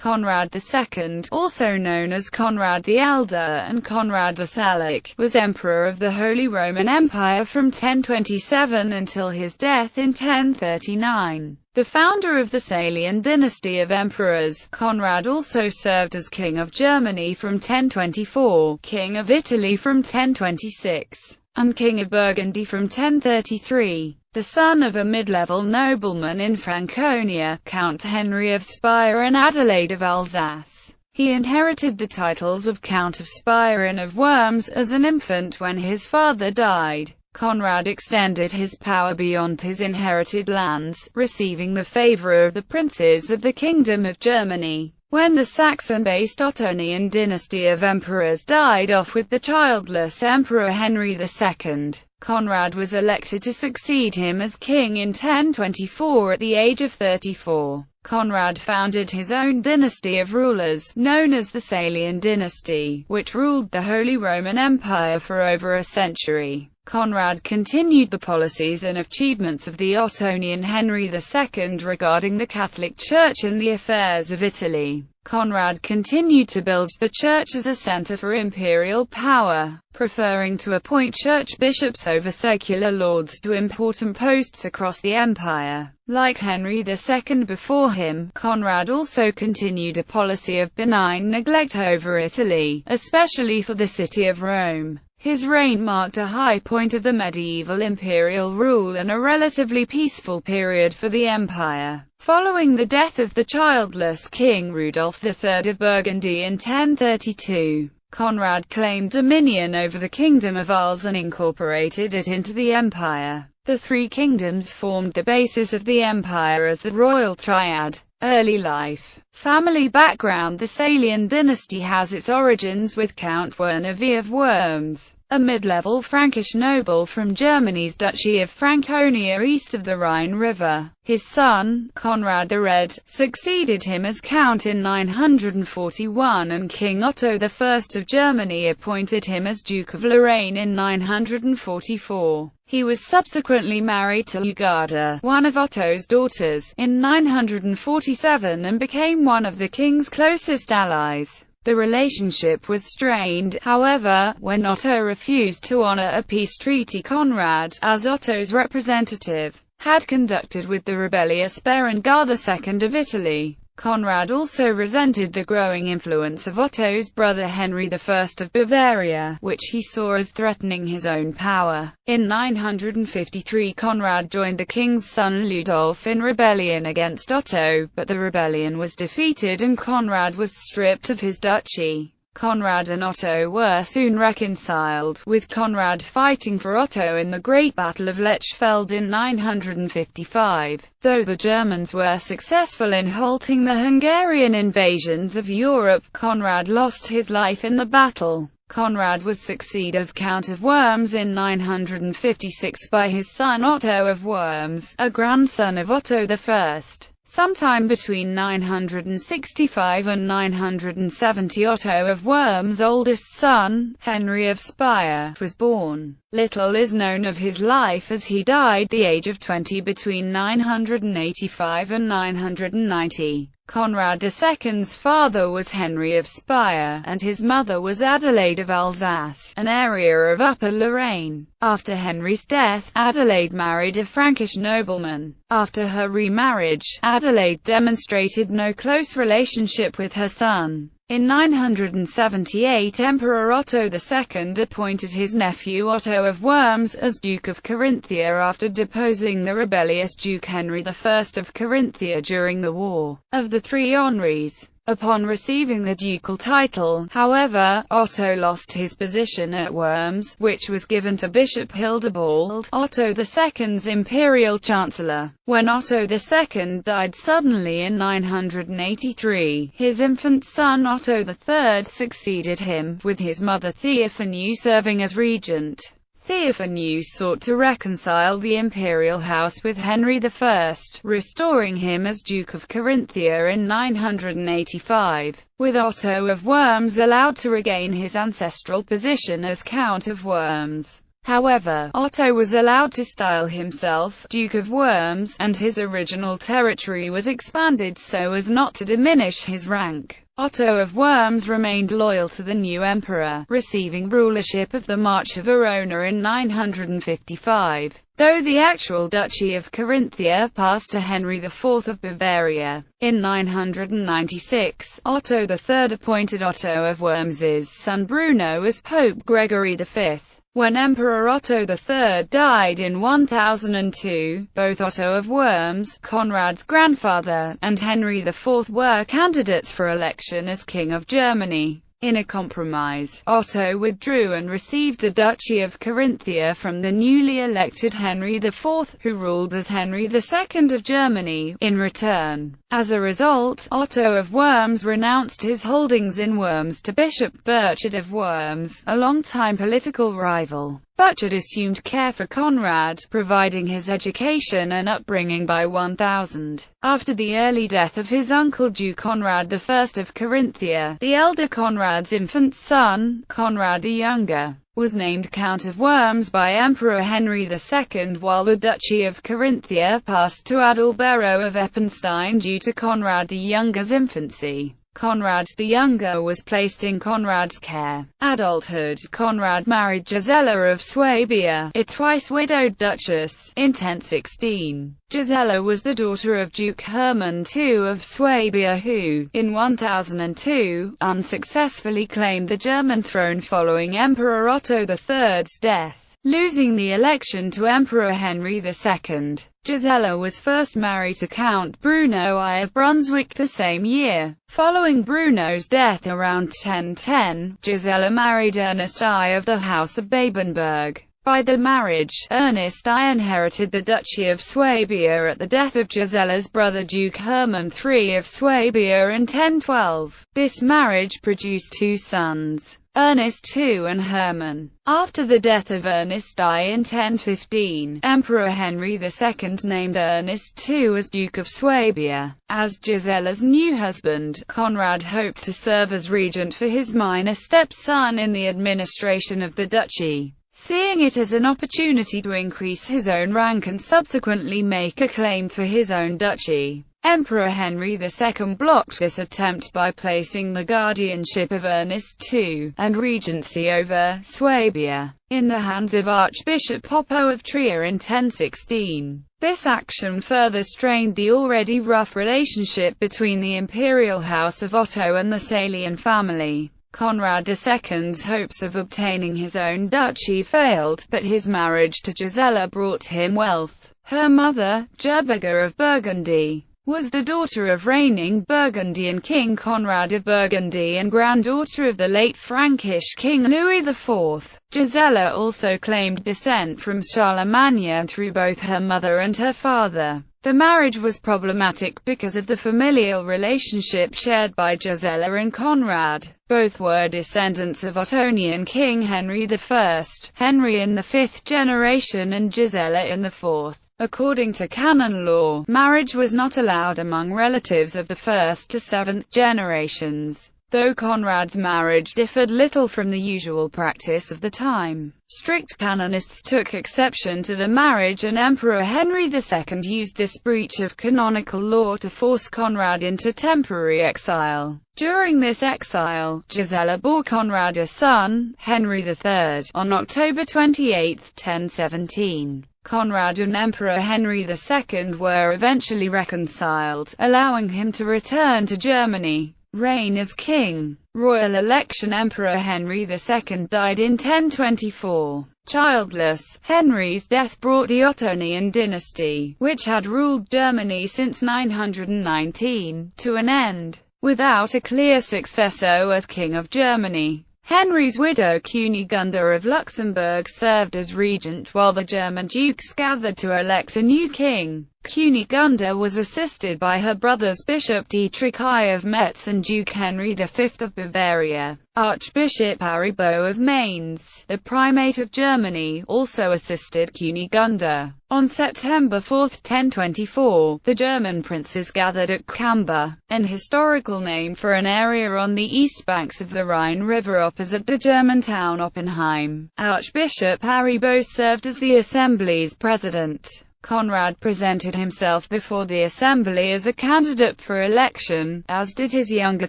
Conrad II, also known as Conrad the Elder and Conrad the Salic, was Emperor of the Holy Roman Empire from 1027 until his death in 1039. The founder of the Salian dynasty of emperors, Conrad also served as King of Germany from 1024, King of Italy from 1026, and King of Burgundy from 1033. The son of a mid-level nobleman in Franconia, Count Henry of Speyer and Adelaide of Alsace, he inherited the titles of Count of Speyer and of Worms as an infant when his father died. Conrad extended his power beyond his inherited lands, receiving the favor of the princes of the Kingdom of Germany. When the Saxon-based Ottonian dynasty of emperors died off with the childless Emperor Henry II, Conrad was elected to succeed him as king in 1024 at the age of 34. Conrad founded his own dynasty of rulers, known as the Salian dynasty, which ruled the Holy Roman Empire for over a century. Conrad continued the policies and achievements of the Ottonian Henry II regarding the Catholic Church and the affairs of Italy. Conrad continued to build the Church as a center for imperial power, preferring to appoint church bishops over secular lords to important posts across the empire. Like Henry II before him, Conrad also continued a policy of benign neglect over Italy, especially for the city of Rome. His reign marked a high point of the medieval imperial rule and a relatively peaceful period for the empire. Following the death of the childless King Rudolf III of Burgundy in 1032, Conrad claimed dominion over the Kingdom of Arles and incorporated it into the empire. The three kingdoms formed the basis of the empire as the royal triad. Early life. Family background. The Salian dynasty has its origins with Count Werner V of Worms, a mid-level Frankish noble from Germany's Duchy of Franconia east of the Rhine River. His son, Conrad the Red, succeeded him as count in 941 and King Otto I of Germany appointed him as Duke of Lorraine in 944. He was subsequently married to Lugarda, one of Otto's daughters, in 947 and became one of the king's closest allies. The relationship was strained, however, when Otto refused to honor a peace treaty Conrad, as Otto's representative, had conducted with the rebellious Berengar II of Italy. Conrad also resented the growing influence of Otto's brother Henry I of Bavaria, which he saw as threatening his own power. In 953 Conrad joined the king's son Ludolf in rebellion against Otto, but the rebellion was defeated and Conrad was stripped of his duchy. Conrad and Otto were soon reconciled, with Conrad fighting for Otto in the Great Battle of Lechfeld in 955. Though the Germans were successful in halting the Hungarian invasions of Europe, Conrad lost his life in the battle. Conrad was succeeded as Count of Worms in 956 by his son Otto of Worms, a grandson of Otto I. Sometime between 965 and 970 Otto of Worms' oldest son, Henry of Speyer, was born. Little is known of his life as he died the age of 20 between 985 and 990. Conrad II's father was Henry of Speyer, and his mother was Adelaide of Alsace, an area of Upper Lorraine. After Henry's death, Adelaide married a Frankish nobleman. After her remarriage, Adelaide demonstrated no close relationship with her son. In 978 Emperor Otto II appointed his nephew Otto of Worms as Duke of Carinthia after deposing the rebellious Duke Henry I of Carinthia during the War of the Three Henries. Upon receiving the ducal title, however, Otto lost his position at Worms, which was given to Bishop Hildebald, Otto II's imperial chancellor. When Otto II died suddenly in 983, his infant son Otto III succeeded him, with his mother Theophanu serving as regent. Theophanu sought to reconcile the imperial house with Henry I, restoring him as Duke of Carinthia in 985, with Otto of Worms allowed to regain his ancestral position as Count of Worms. However, Otto was allowed to style himself Duke of Worms, and his original territory was expanded so as not to diminish his rank. Otto of Worms remained loyal to the new emperor, receiving rulership of the March of Verona in 955, though the actual Duchy of Carinthia passed to Henry IV of Bavaria. In 996, Otto III appointed Otto of Worms's son Bruno as Pope Gregory V. When Emperor Otto III died in 1002, both Otto of Worms, Conrad's grandfather, and Henry IV were candidates for election as King of Germany. In a compromise, Otto withdrew and received the Duchy of Carinthia from the newly elected Henry IV, who ruled as Henry II of Germany, in return. As a result, Otto of Worms renounced his holdings in Worms to Bishop Burchard of Worms, a longtime political rival. Burchard assumed care for Conrad, providing his education and upbringing by 1000. After the early death of his uncle Duke Conrad I of Carinthia, the elder Conrad's infant son, Conrad the Younger, was named Count of Worms by Emperor Henry II, while the Duchy of Carinthia passed to Adalbero of Eppenstein due to Conrad the Younger's infancy. Conrad the Younger was placed in Conrad's care. Adulthood. Conrad married Gisela of Swabia, a twice-widowed duchess, in 1016. Gisela was the daughter of Duke Hermann II of Swabia who, in 1002, unsuccessfully claimed the German throne following Emperor Otto III's death. Losing the election to Emperor Henry II, Gisela was first married to Count Bruno I of Brunswick the same year. Following Bruno's death around 1010, Gisela married Ernest I of the House of Babenberg. By the marriage, Ernest I inherited the Duchy of Swabia at the death of Gisela's brother Duke Hermann III of Swabia in 1012. This marriage produced two sons, Ernest II and Hermann. After the death of Ernest I in 1015, Emperor Henry II named Ernest II as Duke of Swabia. As Gisela's new husband, Conrad hoped to serve as regent for his minor stepson in the administration of the duchy, seeing it as an opportunity to increase his own rank and subsequently make a claim for his own duchy. Emperor Henry II blocked this attempt by placing the guardianship of Ernest II, and regency over Swabia, in the hands of Archbishop Poppo of Trier in 1016. This action further strained the already rough relationship between the imperial house of Otto and the Salian family. Conrad II's hopes of obtaining his own duchy failed, but his marriage to Gisela brought him wealth. Her mother, Gerberga of Burgundy, was the daughter of reigning Burgundian King Conrad of Burgundy and granddaughter of the late Frankish King Louis IV. Gisela also claimed descent from Charlemagne through both her mother and her father. The marriage was problematic because of the familial relationship shared by Gisela and Conrad. Both were descendants of Ottonian King Henry I, Henry in the fifth generation and Gisela in the fourth. According to canon law, marriage was not allowed among relatives of the first to seventh generations, though Conrad's marriage differed little from the usual practice of the time. Strict canonists took exception to the marriage, and Emperor Henry II used this breach of canonical law to force Conrad into temporary exile. During this exile, Gisela bore Conrad a son, Henry III, on October 28, 1017. Conrad and Emperor Henry II were eventually reconciled, allowing him to return to Germany. Reign as king. Royal election. Emperor Henry II died in 1024. Childless, Henry's death brought the Ottonian dynasty, which had ruled Germany since 919, to an end. Without a clear successor as King of Germany, Henry's widow Kunigunda of Luxembourg served as regent while the German dukes gathered to elect a new king. Kunigunde was assisted by her brothers Bishop Dietrich I of Metz and Duke Henry V of Bavaria. Archbishop Haribo of Mainz, the Primate of Germany, also assisted Kunigunde. On September 4, 1024, the German princes gathered at Kamba, an historical name for an area on the east banks of the Rhine River opposite the German town Oppenheim. Archbishop Haribo served as the assembly's president. Conrad presented himself before the assembly as a candidate for election, as did his younger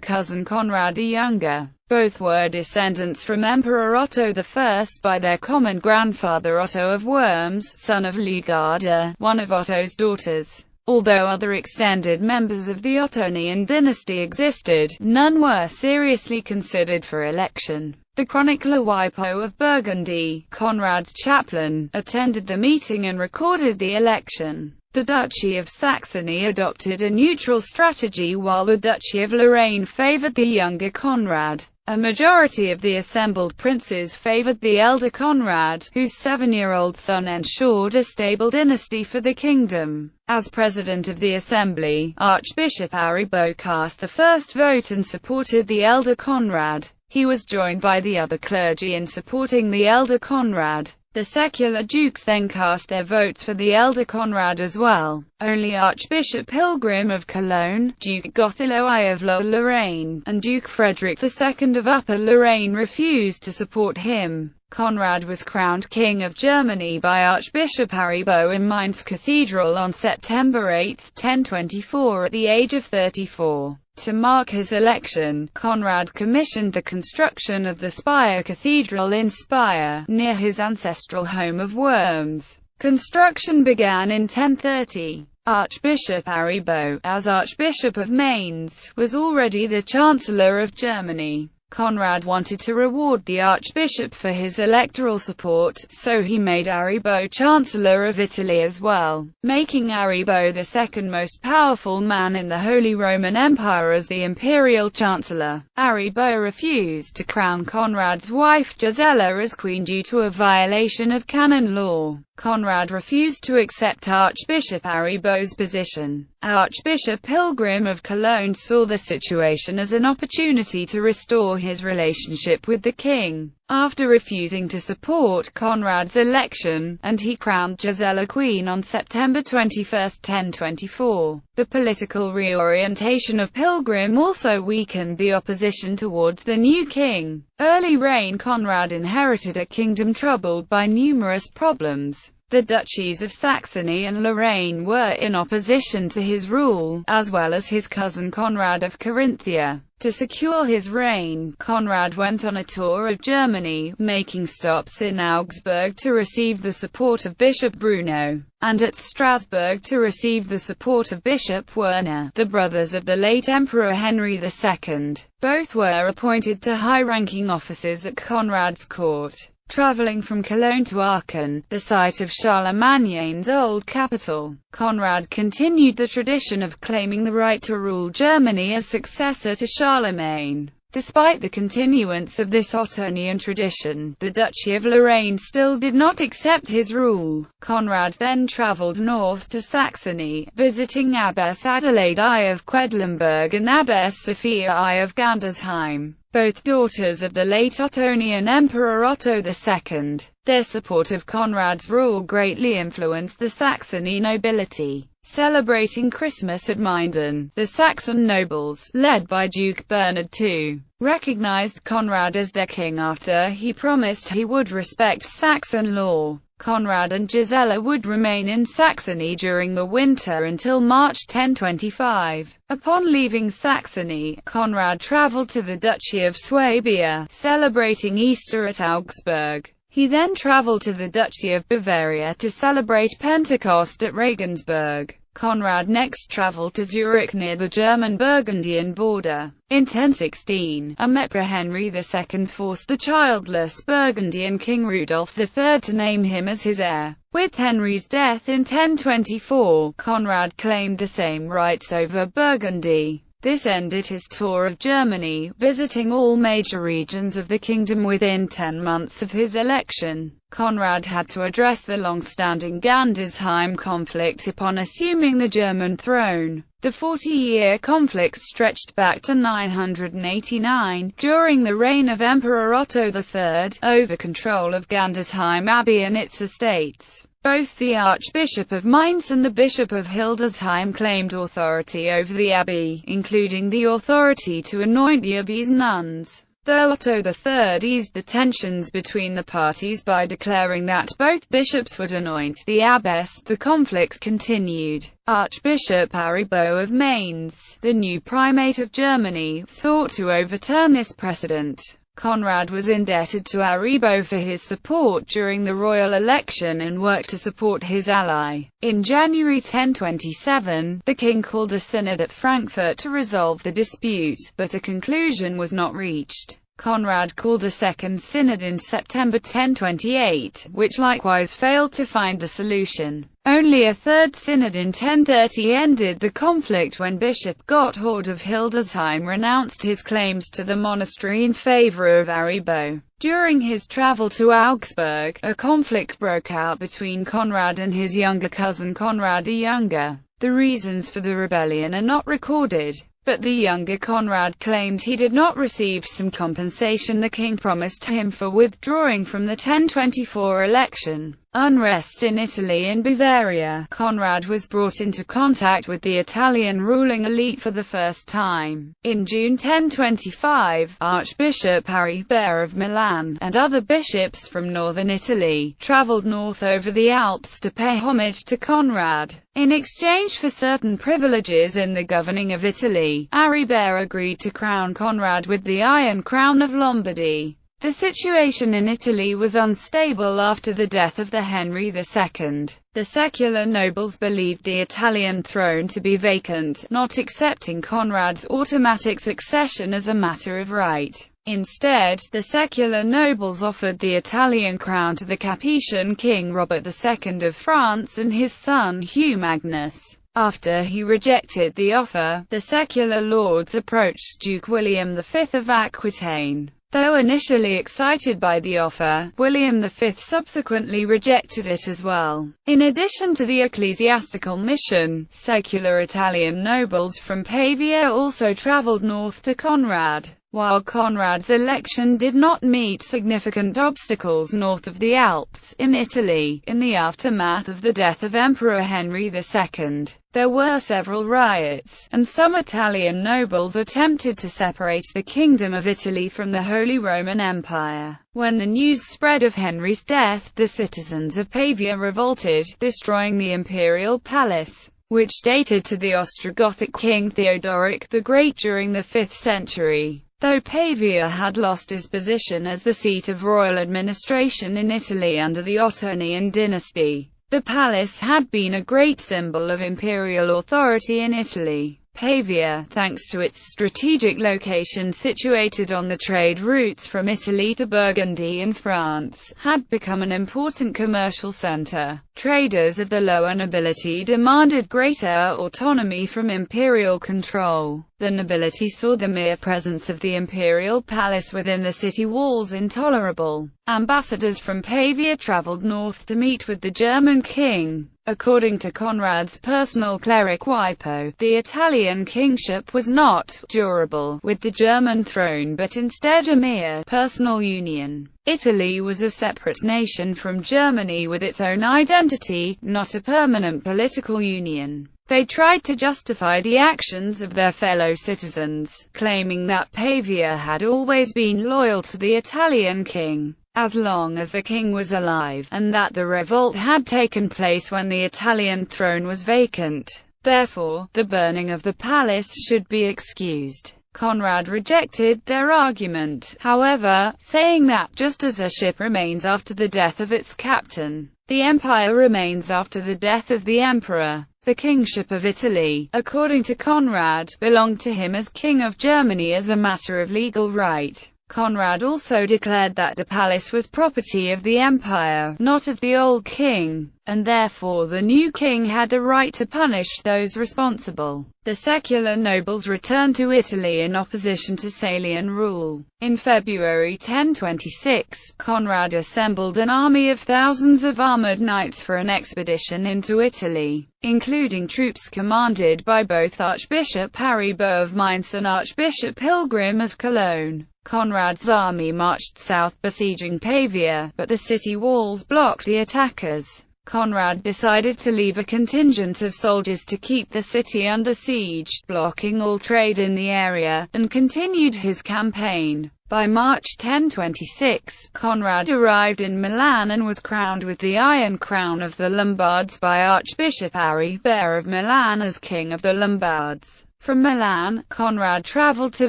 cousin Conrad the Younger. Both were descendants from Emperor Otto I by their common grandfather Otto of Worms, son of Lugarda, one of Otto's daughters. Although other extended members of the Ottonian dynasty existed, none were seriously considered for election. The chronicler Wipo of Burgundy, Conrad's chaplain, attended the meeting and recorded the election. The Duchy of Saxony adopted a neutral strategy while the Duchy of Lorraine favored the younger Conrad. A majority of the assembled princes favored the elder Conrad, whose 7-year-old son ensured a stable dynasty for the kingdom. As president of the assembly, Archbishop Haribo cast the first vote and supported the elder Conrad. He was joined by the other clergy in supporting the elder Conrad. The secular dukes then cast their votes for the elder Conrad as well. Only Archbishop Pilgrim of Cologne, Duke Gothilo I of Lower Lorraine, and Duke Frederick II of Upper Lorraine refused to support him. Conrad was crowned King of Germany by Archbishop Haribo in Mainz Cathedral on September 8, 1024 at the age of 34. To mark his election, Conrad commissioned the construction of the Speyer Cathedral in Speyer, near his ancestral home of Worms. Construction began in 1030. Archbishop Haribo, as Archbishop of Mainz, was already the Chancellor of Germany. Conrad wanted to reward the archbishop for his electoral support, so he made Haribo Chancellor of Italy as well, making Haribo the second most powerful man in the Holy Roman Empire as the imperial chancellor. Haribo refused to crown Conrad's wife Gisela as queen due to a violation of canon law. Conrad refused to accept Archbishop Haribo's position. Archbishop Pilgrim of Cologne saw the situation as an opportunity to restore his relationship with the king. After refusing to support Conrad's election, and he crowned Gisela queen on September 21, 1024. The political reorientation of Pilgrim also weakened the opposition towards the new king. Early reign Conrad inherited a kingdom troubled by numerous problems. The duchies of Saxony and Lorraine were in opposition to his rule, as well as his cousin Conrad of Carinthia. To secure his reign, Conrad went on a tour of Germany, making stops in Augsburg to receive the support of Bishop Bruno, and at Strasbourg to receive the support of Bishop Werner, the brothers of the late Emperor Henry II. Both were appointed to high-ranking offices at Conrad's court. Traveling from Cologne to Aachen, the site of Charlemagne's old capital, Conrad continued the tradition of claiming the right to rule Germany as successor to Charlemagne. Despite the continuance of this Ottonian tradition, the Duchy of Lorraine still did not accept his rule. Conrad then travelled north to Saxony, visiting Abbess Adelaide I of Quedlinburg and Abbess Sophia I of Gandersheim, both daughters of the late Ottonian Emperor Otto II. Their support of Conrad's rule greatly influenced the Saxony nobility. Celebrating Christmas at Minden, the Saxon nobles, led by Duke Bernard II, recognized Conrad as their king after he promised he would respect Saxon law. Conrad and Gisela would remain in Saxony during the winter until March 1025. Upon leaving Saxony, Conrad traveled to the Duchy of Swabia, celebrating Easter at Augsburg. He then traveled to the Duchy of Bavaria to celebrate Pentecost at Regensburg. Conrad next traveled to Zurich near the German-Burgundian border. In 1016, Emperor Henry II forced the childless Burgundian King Rudolf III to name him as his heir. With Henry's death in 1024, Conrad claimed the same rights over Burgundy. This ended his tour of Germany, visiting all major regions of the kingdom within 10 months of his election. Conrad had to address the long-standing Gandhi-Hime conflict upon assuming the German throne. The 40-year conflict stretched back to 989, during the reign of Emperor Otto III, over control of Gandhi-Hime Abbey and its estates. Both the Archbishop of Mainz and the Bishop of Hildesheim claimed authority over the abbey, including the authority to anoint the abbey's nuns. Though Otto III eased the tensions between the parties by declaring that both bishops would anoint the abbess, the conflict continued. Archbishop Aribo of Mainz, the new primate of Germany, sought to overturn this precedent. Conrad was indebted to Aribo for his support during the royal election and worked to support his ally. In January 1027, the king called a synod at Frankfurt to resolve the dispute, but a conclusion was not reached. Conrad called a second synod in September 1028, which likewise failed to find a solution. Only a third synod in 1030 ended the conflict when Bishop Gotthard of Hildesheim renounced his claims to the monastery in favor of Aribo. During his travel to Augsburg, a conflict broke out between Conrad and his younger cousin Conrad the Younger. The reasons for the rebellion are not recorded, but the younger Conrad claimed he did not receive some compensation the king promised him for withdrawing from the 1024 election. Unrest in Italy and Bavaria. Conrad was brought into contact with the Italian ruling elite for the first time. In June 1025, Archbishop Aribo of Milan, and other bishops from northern Italy, traveled north over the Alps to pay homage to Conrad. In exchange for certain privileges in the governing of Italy, Aribo agreed to crown Conrad with the Iron Crown of Lombardy. The situation in Italy was unstable after the death of Henry II. The secular nobles believed the Italian throne to be vacant, not accepting Conrad's automatic succession as a matter of right. Instead, the secular nobles offered the Italian crown to the Capetian king Robert II of France and his son Hugh Magnus. After he rejected the offer, the secular lords approached Duke William V of Aquitaine. Though initially excited by the offer, William V subsequently rejected it as well. In addition to the ecclesiastical mission, secular Italian nobles from Pavia also traveled north to Conrad. While Conrad's election did not meet significant obstacles north of the Alps, in Italy, in the aftermath of the death of Emperor Henry II, there were several riots, and some Italian nobles attempted to separate the Kingdom of Italy from the Holy Roman Empire. When the news spread of Henry's death, the citizens of Pavia revolted, destroying the imperial palace, which dated to the Ostrogothic king Theodoric the Great during the 5th century. Though Pavia had lost its position as the seat of royal administration in Italy under the Ottonian dynasty, the palace had been a great symbol of imperial authority in Italy. Pavia, thanks to its strategic location situated on the trade routes from Italy to Burgundy and France, had become an important commercial center. Traders of the lower nobility demanded greater autonomy from imperial control. The nobility saw the mere presence of the imperial palace within the city walls intolerable. Ambassadors from Pavia traveled north to meet with the German king. According to Conrad's personal cleric Wipo, the Italian kingship was not durable with the German throne but instead a mere personal union. Italy was a separate nation from Germany with its own identity, not a permanent political union. They tried to justify the actions of their fellow citizens, claiming that Pavia had always been loyal to the Italian king, as long as the king was alive, and that the revolt had taken place when the Italian throne was vacant. Therefore, the burning of the palace should be excused. Conrad rejected their argument, however, saying that just as a ship remains after the death of its captain, the empire remains after the death of the emperor. The Kingship of Italy, according to Conrad, belonged to him as King of Germany as a matter of legal right. Conrad also declared that the palace was property of the empire, not of the old king. and therefore the new king had the right to punish those responsible. The secular nobles returned to Italy in opposition to Salian rule. In February 1026, Conrad assembled an army of thousands of armored knights for an expedition into Italy, including troops commanded by both Archbishop Haribo of Mainz and Archbishop Pilgrim of Cologne. Conrad's army marched south besieging Pavia, but the city walls blocked the attackers. Conrad decided to leave a contingent of soldiers to keep the city under siege, blocking all trade in the area, and continued his campaign. By March 1026, Conrad arrived in Milan and was crowned with the Iron Crown of the Lombards by Archbishop Haribo of Milan as King of the Lombards. From Milan, Conrad travelled to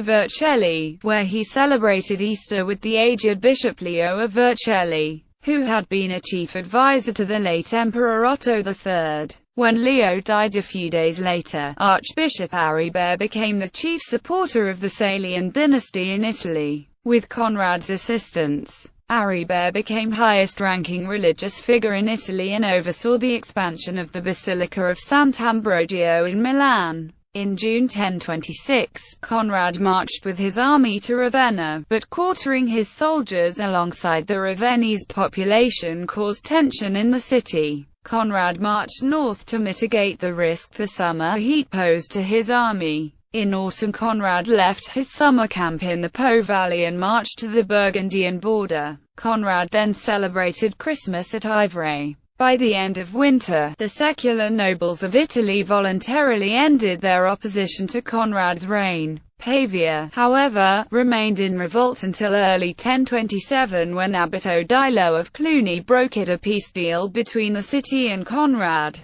Vercelli, where he celebrated Easter with the aged Bishop Leo of Vercelli, who had been a chief advisor to the late Emperor Otto III. When Leo died a few days later, Archbishop Haribo became the chief supporter of the Salian dynasty in Italy. With Conrad's assistance, Haribo became highest-ranking religious figure in Italy and oversaw the expansion of the Basilica of Sant'Ambrogio in Milan. In June 1026, Conrad marched with his army to Ravenna, but quartering his soldiers alongside the Ravenese population caused tension in the city. Conrad marched north to mitigate the risk the summer heat posed to his army. In autumn, Conrad left his summer camp in the Po Valley and marched to the Burgundian border. Conrad then celebrated Christmas at Ivrea. By the end of winter, the secular nobles of Italy voluntarily ended their opposition to Conrad's reign. Pavia, however, remained in revolt until early 1027 when Abbot Odilo of Cluny brokered a peace deal between the city and Conrad.